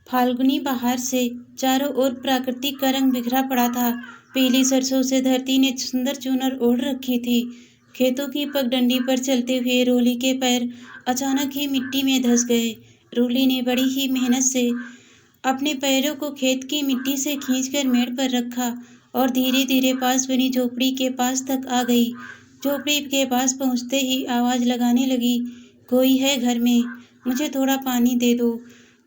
फाल्गुनी बहार से चारों ओर प्रकृति का रंग बिखरा पड़ा था। पीली सरसों से धरती ने सुंदर चुनर ओढ़ रखी थी। खेतों की पगडंडी पर चलते हुए रोली के पैर अचानक ही मिट्टी में धंस गए। रोली ने बड़ी ही मेहनत से अपने पैरों को खेत की मिट्टी से खींचकर मेड़ पर रखा और धीरे धीरे पास बनी झोपड़ी के पास तक आ गई। झोपड़ी के पास पहुंचते ही आवाज लगाने लगी, कोई है घर में? मुझे थोड़ा पानी दे दो।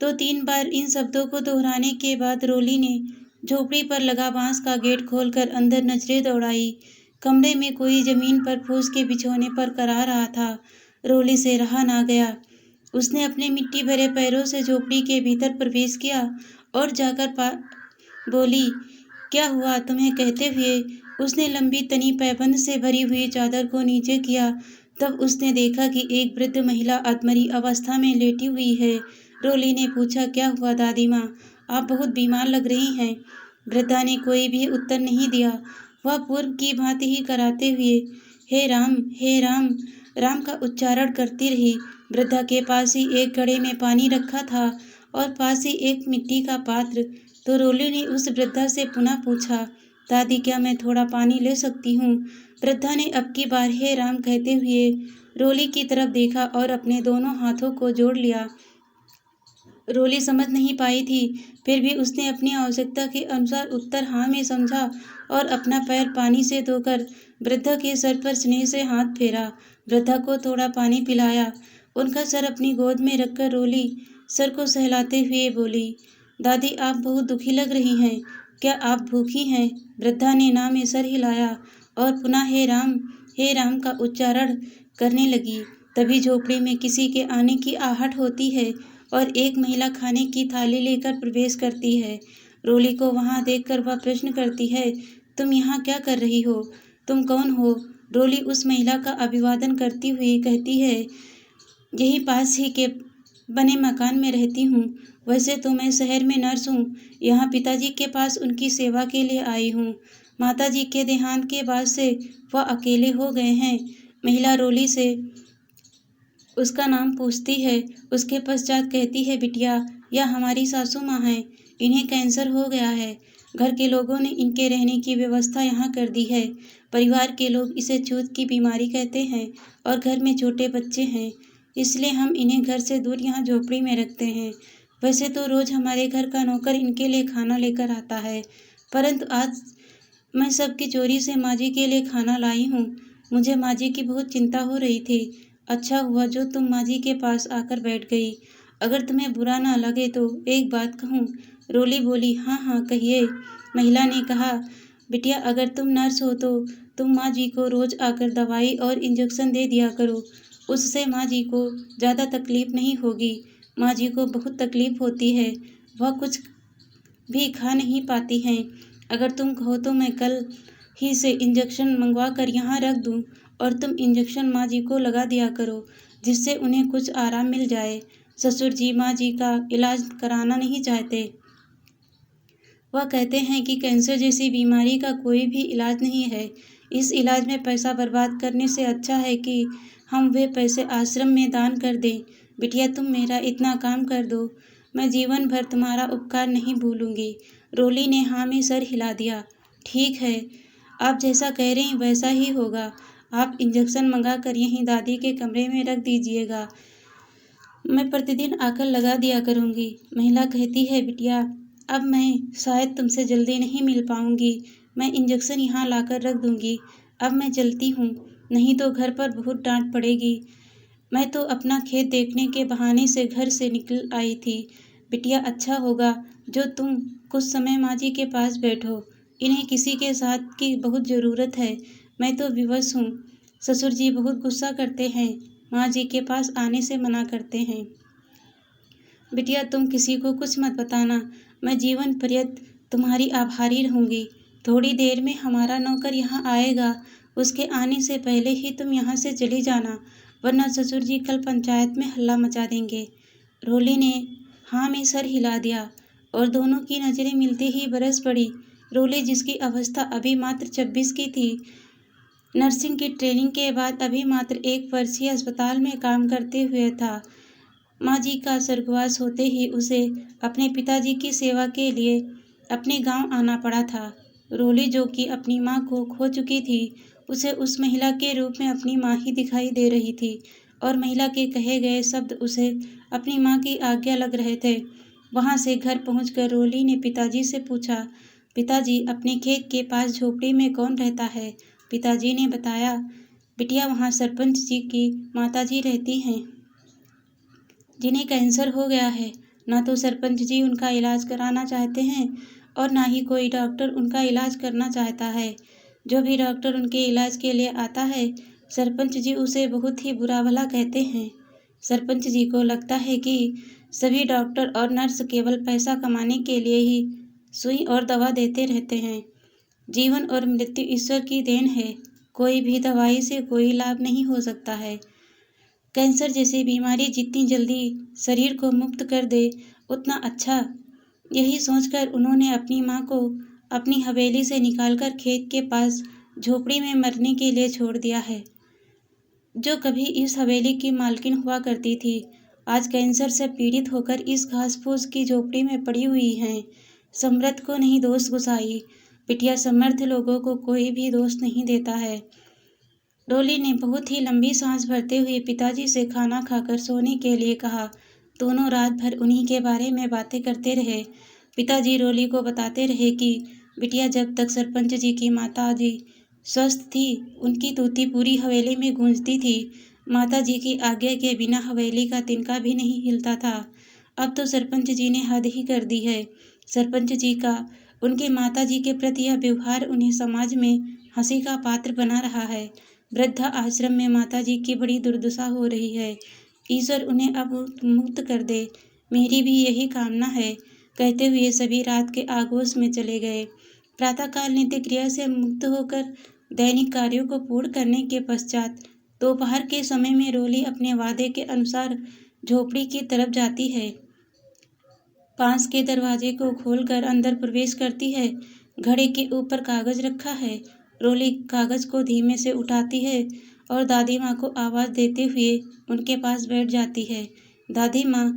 2-3 बार इन शब्दों को दोहराने के बाद रोली ने झोपड़ी पर लगा बांस का गेट खोलकर अंदर नजरें दौड़ाई। कमरे में कोई जमीन पर फूस के बिछौने पर करा रहा था। रोली से रहा ना गया। उसने अपने मिट्टी भरे पैरों से झोपड़ी के भीतर प्रवेश किया और जाकर बोली, क्या हुआ तुम्हें? कहते हुए उसने लंबी तनी पैबंद से भरी हुई चादर को नीचे किया। तब उसने देखा कि एक वृद्ध महिला अधमरी अवस्था में लेटी हुई है। रोली ने पूछा, क्या हुआ दादी माँ? आप बहुत बीमार लग रही हैं। वृद्धा ने कोई भी उत्तर नहीं दिया। वह पूर्व की भांति ही कराते हुए हे राम, हे राम, राम का उच्चारण करती रही। वृद्धा के पास ही एक घड़े में पानी रखा था और पास ही एक मिट्टी का पात्र। तो रोली ने उस वृद्धा से पुनः पूछा, दादी क्या मैं थोड़ा पानी ले सकती हूँ? वृद्धा ने अब की बार हे राम कहते हुए रोली की तरफ देखा और अपने दोनों हाथों को जोड़ लिया। रोली समझ नहीं पाई थी, फिर भी उसने अपनी आवश्यकता के अनुसार उत्तर हाँ में समझा और अपना पैर पानी से धोकर वृद्धा के सर पर स्नेह से हाथ फेरा। वृद्धा को थोड़ा पानी पिलाया। उनका सर अपनी गोद में रखकर रोली सर को सहलाते हुए बोली, दादी आप बहुत दुखी लग रही हैं। क्या आप भूखी हैं? वृद्धा ने ना में सर हिलाया और पुनः हे राम का उच्चारण करने लगी। तभी झोपड़ी में किसी के आने की आहट होती है और एक महिला खाने की थाली लेकर प्रवेश करती है। रोली को वहां देखकर वह प्रश्न करती है, तुम यहाँ क्या कर रही हो? तुम कौन हो? रोली उस महिला का अभिवादन करती हुई कहती है, यही पास ही के बने मकान में रहती हूँ। वैसे तो मैं शहर में नर्स हूँ। यहाँ पिताजी के पास उनकी सेवा के लिए आई हूँ। माताजी के देहांत के बाद से वह अकेले हो गए हैं। महिला रोली से उसका नाम पूछती है। उसके पश्चात कहती है, बिटिया यह हमारी सासू माँ हैं। इन्हें कैंसर हो गया है। घर के लोगों ने इनके रहने की व्यवस्था यहाँ कर दी है। परिवार के लोग इसे छूत की बीमारी कहते हैं और घर में छोटे बच्चे हैं, इसलिए हम इन्हें घर से दूर यहाँ झोपड़ी में रखते हैं। वैसे तो रोज हमारे घर का नौकर इनके लिए खाना लेकर आता है, परंतु आज मैं सबकी चोरी से माँ जी के लिए खाना लाई हूँ। मुझे माँ जी की बहुत चिंता हो रही थी। अच्छा हुआ जो तुम माँ जी के पास आकर बैठ गई। अगर तुम्हें बुरा ना लगे तो एक बात कहूँ? रोली बोली, हाँ हाँ कहिए। महिला ने कहा, बिटिया अगर तुम नर्स हो तो तुम माँ जी को रोज आकर दवाई और इंजेक्शन दे दिया करो। उससे माँ जी को ज़्यादा तकलीफ नहीं होगी। माँ जी को बहुत तकलीफ होती है, वह कुछ भी खा नहीं पाती हैं। अगर तुम कहो तो मैं कल ही से इंजेक्शन मंगवा कर यहाँ रख दूँ और तुम इंजेक्शन माँ जी को लगा दिया करो, जिससे उन्हें कुछ आराम मिल जाए। ससुर जी माँ जी का इलाज कराना नहीं चाहते। वह कहते हैं कि कैंसर जैसी बीमारी का कोई भी इलाज नहीं है। इस इलाज में पैसा बर्बाद करने से अच्छा है कि हम वे पैसे आश्रम में दान कर दें। बिटिया तुम मेरा इतना काम कर दो, मैं जीवन भर तुम्हारा उपकार नहीं भूलूंगी। रोली ने हाँ में सर हिला दिया। ठीक है, आप जैसा कह रही वैसा ही होगा। आप इंजेक्शन मंगा कर यहीं दादी के कमरे में रख दीजिएगा, मैं प्रतिदिन आकर लगा दिया करूँगी। महिला कहती है, बिटिया अब मैं शायद तुमसे जल्दी नहीं मिल पाऊँगी। मैं इंजेक्शन यहाँ लाकर रख दूँगी। अब मैं चलती हूँ, नहीं तो घर पर बहुत डांट पड़ेगी। मैं तो अपना खेत देखने के बहाने से घर से निकल आई थी। बिटिया अच्छा होगा जो तुम कुछ समय माँ जी के पास बैठो। इन्हें किसी के साथ की बहुत ज़रूरत है। मैं तो विवश हूँ। ससुर जी बहुत गुस्सा करते हैं, माँ जी के पास आने से मना करते हैं। बिटिया तुम किसी को कुछ मत बताना, मैं जीवन पर्यंत तुम्हारी आभारी रहूँगी। थोड़ी देर में हमारा नौकर यहाँ आएगा, उसके आने से पहले ही तुम यहाँ से चली जाना, वरना ससुर जी कल पंचायत में हल्ला मचा देंगे। रोली ने हाँ में सर हिला दिया और दोनों की नज़रें मिलते ही बरस पड़ी। रोली जिसकी अवस्था अभी मात्र 26 की थी, नर्सिंग की ट्रेनिंग के बाद अभी मात्र 1 वर्षीय अस्पताल में काम करते हुए था, माँ जी का स्वर्गवास होते ही उसे अपने पिताजी की सेवा के लिए अपने गांव आना पड़ा था। रोली, जो कि अपनी माँ को खो चुकी थी, उसे उस महिला के रूप में अपनी माँ ही दिखाई दे रही थी और महिला के कहे गए शब्द उसे अपनी माँ की आज्ञा लग रहे थे। वहां से घर पहुंचकर रोली ने पिताजी से पूछा, पिताजी, अपने खेत के पास झोपड़ी में कौन रहता है? पिताजी ने बताया, बिटिया, वहाँ सरपंच जी की माताजी रहती हैं, जिन्हें कैंसर हो गया है। ना तो सरपंच जी उनका इलाज कराना चाहते हैं और ना ही कोई डॉक्टर उनका इलाज करना चाहता है। जो भी डॉक्टर उनके इलाज के लिए आता है, सरपंच जी उसे बहुत ही बुरा भला कहते हैं। सरपंच जी को लगता है कि सभी डॉक्टर और नर्स केवल पैसा कमाने के लिए ही सुई और दवा देते रहते हैं। जीवन और मृत्यु ईश्वर की देन है। कोई भी दवाई से कोई लाभ नहीं हो सकता है। कैंसर जैसी बीमारी जितनी जल्दी शरीर को मुक्त कर दे, उतना अच्छा। यही सोचकर उन्होंने अपनी माँ को अपनी हवेली से निकालकर खेत के पास झोपड़ी में मरने के लिए छोड़ दिया है। जो कभी इस हवेली की मालकिन हुआ करती थी, आज कैंसर से पीड़ित होकर इस घास फूस की झोपड़ी में पड़ी हुई हैं। समर्थ को नहीं दोष गुसाई। बिटिया, समर्थ लोगों को कोई भी दोष नहीं देता है। रोली ने बहुत ही लंबी सांस भरते हुए पिताजी से खाना खाकर सोने के लिए कहा। दोनों रात भर उन्हीं के बारे में बातें करते रहे। पिताजी रोली को बताते रहे कि बिटिया, जब तक सरपंच जी की माता जी स्वस्थ थी, उनकी तूती पूरी हवेली में गूंजती थी। माता जी की आज्ञा के बिना हवेली का तिनका भी नहीं हिलता था। अब तो सरपंच जी ने हद ही कर दी है। सरपंच जी का उनके माता जी के प्रति यह व्यवहार उन्हें समाज में हंसी का पात्र बना रहा है। वृद्धा आश्रम में माता जी की बड़ी दुर्दशा हो रही है। ईश्वर उन्हें अब मुक्त कर दे, मेरी भी यही कामना है। कहते हुए सभी रात के आगोश में चले गए। प्रातःकाल नित्य क्रिया से मुक्त होकर दैनिक कार्यों को पूर्ण करने के पश्चात दोपहर के समय में रोली अपने वादे के अनुसार झोपड़ी की तरफ जाती है। पास के दरवाजे को खोलकर अंदर प्रवेश करती है। घड़े के ऊपर कागज रखा है। रोली कागज को धीमे से उठाती है और दादी माँ को आवाज़ देते हुए उनके पास बैठ जाती है। दादी माँ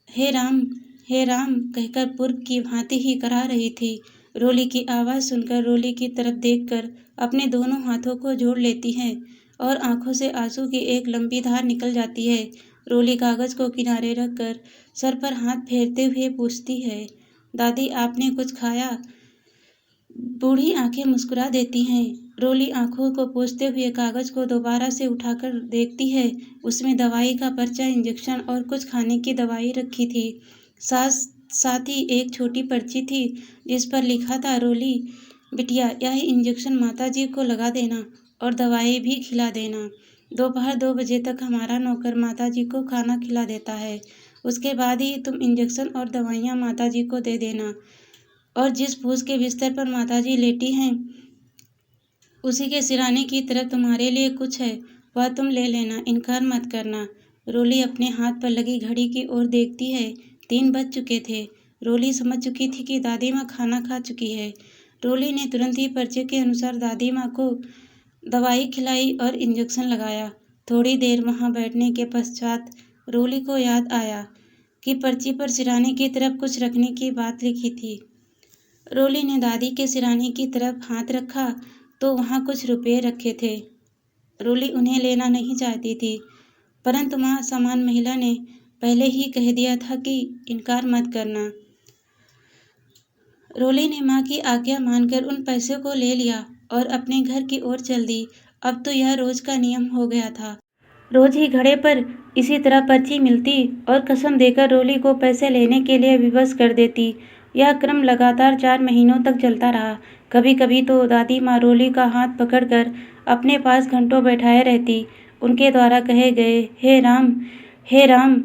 हे राम, हे राम कहकर पूर्व की भांति ही करा रही थी। रोली की आवाज़ सुनकर रोली की तरफ देखकर अपने दोनों हाथों को जोड़ लेती है और आंखों से आंसू की एक लंबी धार निकल जाती है। रोली कागज को किनारे रखकर सर पर हाथ फेरते हुए पूछती है, दादी, आपने कुछ खाया? बूढ़ी आंखें मुस्कुरा देती हैं। रोली आंखों को पोंछते हुए कागज को दोबारा से उठाकर देखती है। उसमें दवाई का पर्चा, इंजेक्शन और कुछ खाने की दवाई रखी थी। साथ ही एक छोटी पर्ची थी जिस पर लिखा था, रोली बिटिया, यह इंजेक्शन माताजी को लगा देना और दवाई भी खिला देना। दोपहर 2 बजे तक हमारा नौकर माताजी को खाना खिला देता है। उसके बाद ही तुम इंजेक्शन और दवाइयाँ माताजी को दे देना। और जिस फूस के बिस्तर पर माताजी लेटी हैं, उसी के सिराने की तरफ तुम्हारे लिए कुछ है, वह तुम ले लेना, इनकार मत करना। रोली अपने हाथ पर लगी घड़ी की ओर देखती है। 3 बज चुके थे। रोली समझ चुकी थी कि दादी माँ खाना खा चुकी है। रोली ने तुरंत ही पर्चे के अनुसार दादी माँ को दवाई खिलाई और इंजेक्शन लगाया। थोड़ी देर वहाँ बैठने के पश्चात रोली को याद आया कि पर्ची पर सिराने की तरफ कुछ रखने की बात लिखी थी। रोली ने दादी के सिराने की तरफ हाथ रखा तो वहाँ कुछ रुपये रखे थे। रोली उन्हें लेना नहीं चाहती थी, परंतु माँ समान महिला ने पहले ही कह दिया था कि इनकार मत करना। रोली ने माँ की आज्ञा मानकर उन पैसों को ले लिया और अपने घर की ओर चल दी। अब तो यह रोज का नियम हो गया था। रोज ही घड़े पर इसी तरह पर्ची मिलती और कसम देकर रोली को पैसे लेने के लिए विवश कर देती। यह क्रम लगातार 4 महीनों तक चलता रहा। कभी कभी तो दादी माँ रोली का हाथ पकड़कर अपने पास घंटों बैठाए रहती। उनके द्वारा कहे गए हे राम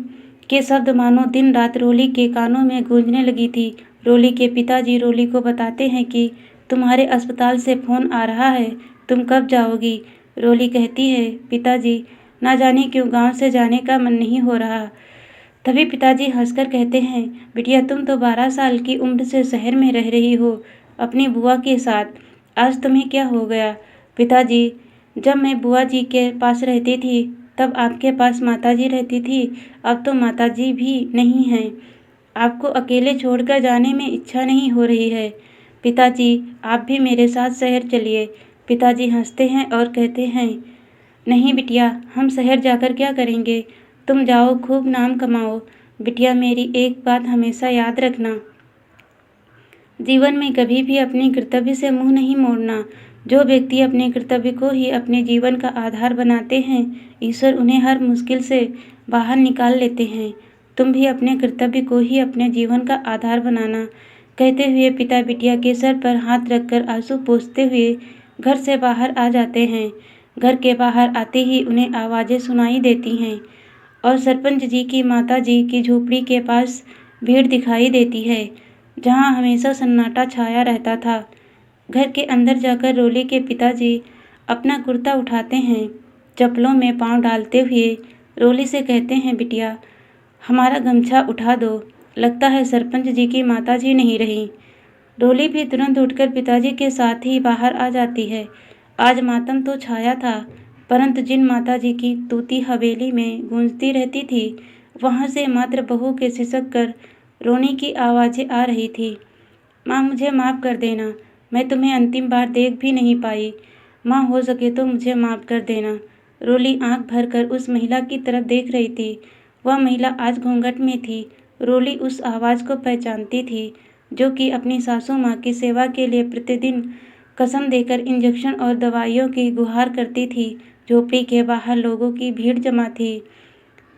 के शब्द मानो दिन रात रोली के कानों में गूंजने लगी थी। रोली के पिताजी रोली को बताते हैं कि तुम्हारे अस्पताल से फ़ोन आ रहा है, तुम कब जाओगी? रोली कहती है, पिताजी, ना जाने क्यों गांव से जाने का मन नहीं हो रहा। तभी पिताजी हंसकर कहते हैं, बिटिया, तुम तो 12 साल की उम्र से शहर में रह रही हो अपनी बुआ के साथ, आज तुम्हें क्या हो गया? पिताजी, जब मैं बुआ जी के पास रहती थी तब आपके पास माताजी रहती थी, अब तो माताजी भी नहीं हैं। आपको अकेले छोड़कर जाने में इच्छा नहीं हो रही है। पिताजी, आप भी मेरे साथ शहर चलिए। पिताजी हंसते हैं और कहते हैं, नहीं बिटिया, हम शहर जाकर क्या करेंगे? तुम जाओ, खूब नाम कमाओ। बिटिया, मेरी एक बात हमेशा याद रखना, जीवन में कभी भी अपने कर्तव्य से मुंह नहीं मोड़ना। जो व्यक्ति अपने कर्तव्य को ही अपने जीवन का आधार बनाते हैं, ईश्वर उन्हें हर मुश्किल से बाहर निकाल लेते हैं। तुम भी अपने कर्तव्य को ही अपने जीवन का आधार बनाना। कहते हुए पिता बिटिया के सर पर हाथ रखकर आंसू पोंछते हुए घर से बाहर आ जाते हैं। घर के बाहर आते ही उन्हें आवाज़ें सुनाई देती हैं और सरपंच जी की माता जी की झोपड़ी के पास भीड़ दिखाई देती है, जहाँ हमेशा सन्नाटा छाया रहता था। घर के अंदर जाकर रोली के पिताजी अपना कुर्ता उठाते हैं, चप्पलों में पाँव डालते हुए रोली से कहते हैं, बिटिया, हमारा गमछा उठा दो, लगता है सरपंच जी की माताजी नहीं रही। रोली भी तुरंत उठकर पिताजी के साथ ही बाहर आ जाती है। आज मातम तो छाया था, परंतु जिन माताजी की तूती हवेली में गूंजती रहती थी, वहाँ से मात्र बहू के सिसक कर रोने की आवाज़ें आ रही थी। माँ, मुझे माफ़ कर देना, मैं तुम्हें अंतिम बार देख भी नहीं पाई। माँ, हो सके तो मुझे माफ़ कर देना। रोली आंख भरकर उस महिला की तरफ देख रही थी। वह महिला आज घूंघट में थी। रोली उस आवाज़ को पहचानती थी, जो कि अपनी सासू माँ की सेवा के लिए प्रतिदिन कसम देकर इंजेक्शन और दवाइयों की गुहार करती थी। झोपड़ी के बाहर लोगों की भीड़ जमा थी,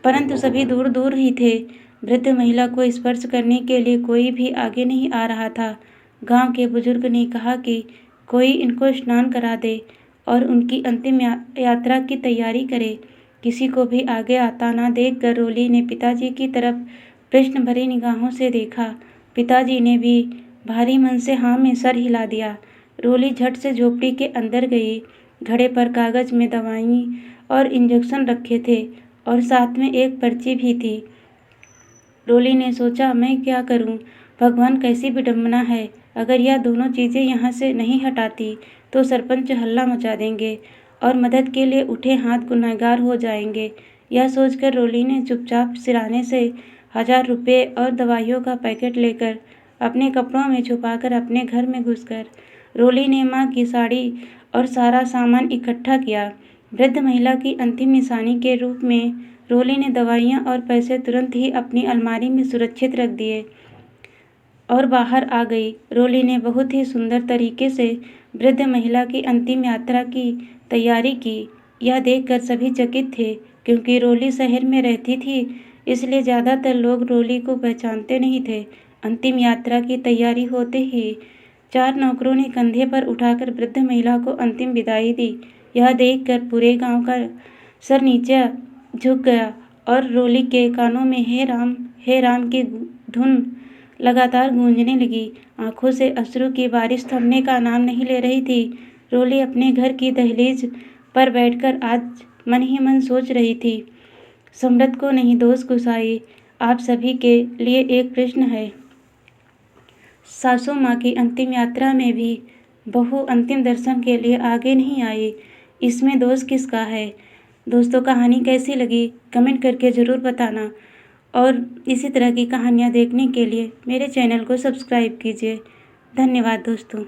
परंतु सभी दूर दूर ही थे। वृद्ध महिला को स्पर्श करने के लिए कोई भी आगे नहीं आ रहा था। गांव के बुजुर्ग ने कहा कि कोई इनको स्नान करा दे और उनकी अंतिम यात्रा की तैयारी करे। किसी को भी आगे आता ना देखकर रोली ने पिताजी की तरफ प्रश्न भरी निगाहों से देखा। पिताजी ने भी भारी मन से हाँ में सर हिला दिया। रोली झट से झोपड़ी के अंदर गई। घड़े पर कागज में दवाई और इंजेक्शन रखे थे और साथ में एक पर्ची भी थी। रोली ने सोचा, मैं क्या करूं? भगवान, कैसी विडंबना है। अगर यह दोनों चीज़ें यहाँ से नहीं हटाती तो सरपंच हल्ला मचा देंगे और मदद के लिए उठे हाथ गुनहगार हो जाएंगे। यह सोचकर रोली ने चुपचाप सिराने से 1000 रुपये और दवाइयों का पैकेट लेकर अपने कपड़ों में छुपाकर अपने घर में घुसकर रोली ने माँ की साड़ी और सारा सामान इकट्ठा किया। वृद्ध महिला की अंतिम निशानी के रूप में रोली ने दवाइयाँ और पैसे तुरंत ही अपनी अलमारी में सुरक्षित रख दिए और बाहर आ गई। रोली ने बहुत ही सुंदर तरीके से वृद्ध महिला की अंतिम यात्रा की तैयारी की। यह देखकर सभी चकित थे, क्योंकि रोली शहर में रहती थी, इसलिए ज़्यादातर लोग रोली को पहचानते नहीं थे। अंतिम यात्रा की तैयारी होते ही 4 नौकरों ने कंधे पर उठाकर वृद्ध महिला को अंतिम विदाई दी। यह देखकर पूरे गांव का सर नीचे झुक गया और रोली के कानों में हे राम की धुन लगातार गूंजने लगी। आंखों से अश्रु की बारिश थमने का नाम नहीं ले रही थी। रोली अपने घर की दहलीज पर बैठकर आज मन ही मन सोच रही थी, सम्राट को नहीं दोष गुसाई। आप सभी के लिए एक प्रश्न है। सासू माँ की अंतिम यात्रा में भी बहू अंतिम दर्शन के लिए आगे नहीं आई, इसमें दोष किसका है? दोस्तों, कहानी कैसी लगी कमेंट करके ज़रूर बताना और इसी तरह की कहानियाँ देखने के लिए मेरे चैनल को सब्सक्राइब कीजिए। धन्यवाद दोस्तों।